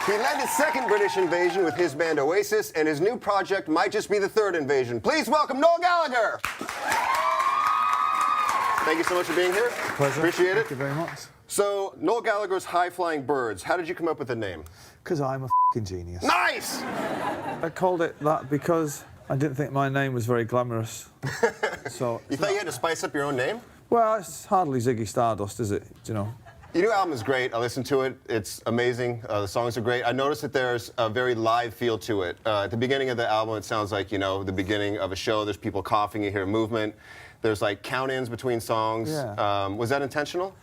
He led the second British invasion with his band Oasis, and his new project might just be the third invasion. Please welcome Noel Gallagher. Thank you so much for being here. Pleasure. Appreciate it. Thank you very much. So, Noel Gallagher's High Flying Birds. How did you come up with the name? Because I'm a f***ing genius. Nice! I called it that because I didn't think my name was very glamorous. So You thought you had to spice up your own name? well, it's hardly Ziggy Stardust, is it? You know. Your new album is great. I listened to it. It's amazing. The songs are great. I noticed that there's a very live feel to it. At the beginning of the album, it sounds like, you know, the beginning of a show. There's people coughing. You hear movement. There's like count-ins between songs. Yeah. Was that intentional?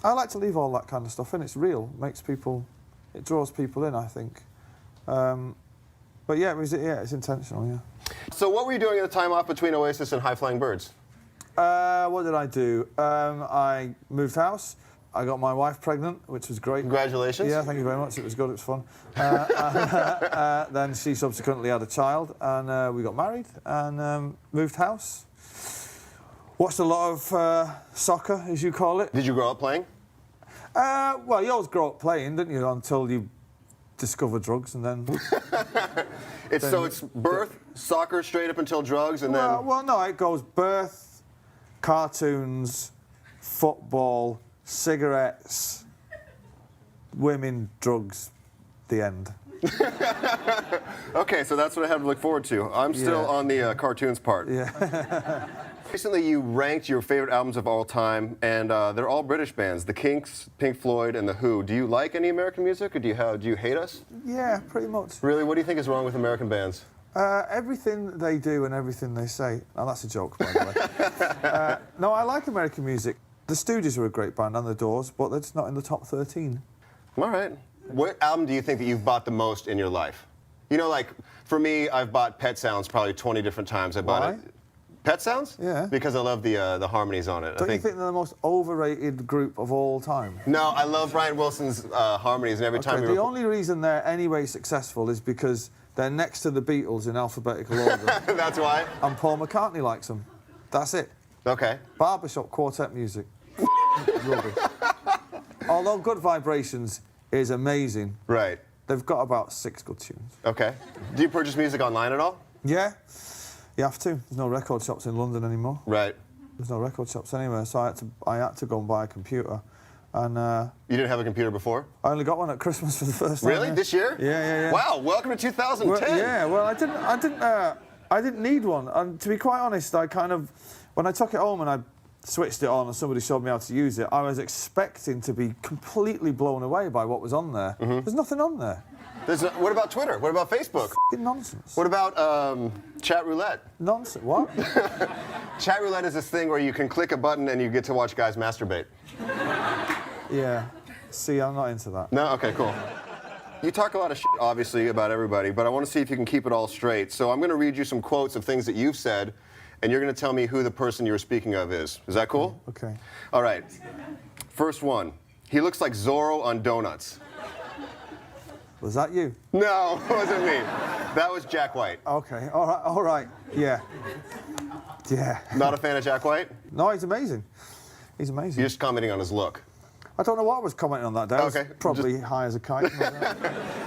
I like to leave all that kind of stuff in. It's real. It draws people in, I think. But yeah, it's intentional, yeah. So what were you doing at the time off between Oasis and High Flying Birds? What did I do? I moved house. I got my wife pregnant, which was great. Congratulations. Yeah, thank you very much. It was good. It was fun. Then she subsequently had a child, and we got married and moved house. Watched a lot of soccer, as you call it. Did you grow up playing? Well, you always grow up playing, don't you, until you discover drugs, and then... So it's birth, soccer, straight up until drugs, and then... Well, no, it goes birth, cartoons, football, cigarettes, women, drugs, the end. Okay, so that's what I have to look forward to. I'm still on the cartoons part. Yeah. Recently, you ranked your favorite albums of all time, and they're all British bands: The Kinks, Pink Floyd, and The Who. Do you like any American music, or do you hate us? Yeah, pretty much. Really? What do you think is wrong with American bands? Everything they do and everything they say. Now, that's a joke, by the way. No, I like American music. The Stooges are a great band, and The Doors, but they're just not in the top 13. All right. What album do you think that you've bought the most in your life? You know, like, for me, I've bought Pet Sounds probably 20 different times. I bought it. Pet Sounds? Yeah. Because I love the harmonies on it. Don't you think they're the most overrated group of all time? No, I love Brian Wilson's harmonies, and every time the only reason they're anyway successful is because they're next to the Beatles in alphabetical order. That's why? And Paul McCartney likes them. That's it. Okay. Barbershop quartet music. Rubbish. Although Good Vibrations is amazing. Right. They've got about 6 good tunes. Okay. Do you purchase music online at all? Yeah. You have to. There's no record shops in London anymore. Right. There's no record shops anywhere, so I had to go and buy a computer. And you didn't have a computer before? I only got one at Christmas for the first time. Really? Yeah. This year? Yeah. Wow, welcome to 2010. Well, yeah, well, I didn't need one. And to be quite honest, when I took it home and I switched it on and somebody showed me how to use it, I was expecting to be completely blown away by what was on there. There's nothing on there. What about Twitter? What about Facebook? F***ing nonsense. What about chat roulette? Nonsense. What? Chat roulette is this thing where you can click a button and you get to watch guys masturbate. Yeah. See, I'm not into that. No? Okay, cool. You talk a lot of shit, obviously, about everybody, but I want to see if you can keep it all straight. So I'm going to read you some quotes of things that you've said, and you're going to tell me who the person you were speaking of is. Is that cool? Okay. All right. First one. He looks like Zorro on donuts. Was that you? No, it wasn't me. That was Jack White. Okay, all right, yeah. Yeah. Not a fan of Jack White? No, he's amazing. He's amazing. You're just commenting on his look. I don't know what I was commenting on that day. Okay. I was probably high as a kite.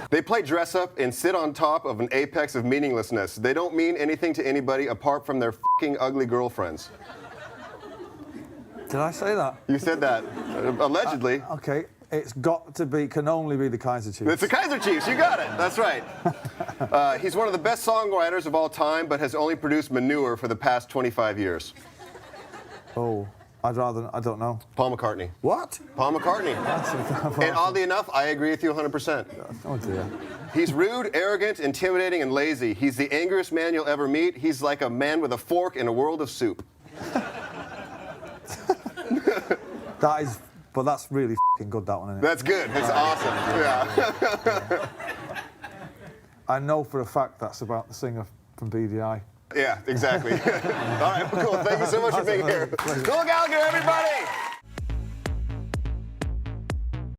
They play dress up and sit on top of an apex of meaninglessness. They don't mean anything to anybody apart from their f***ing ugly girlfriends. Did I say that? You said that, allegedly. Okay, can only be the Kaiser Chiefs. It's the Kaiser Chiefs, you got it, that's right. He's one of the best songwriters of all time, but has only produced manure for the past 25 years. Oh, I don't know. Paul McCartney. What? Paul McCartney. And oddly enough, I agree with you 100%. Oh dear. He's rude, arrogant, intimidating, and lazy. He's the angriest man you'll ever meet. He's like a man with a fork in a world of soup. But that's really f***ing good, that one, isn't it? That's good. It's awesome. Yeah. I know for a fact that's about the singer from BDI. Yeah, exactly. All right, cool. Thank you so much for being here. Noel Gallagher, everybody!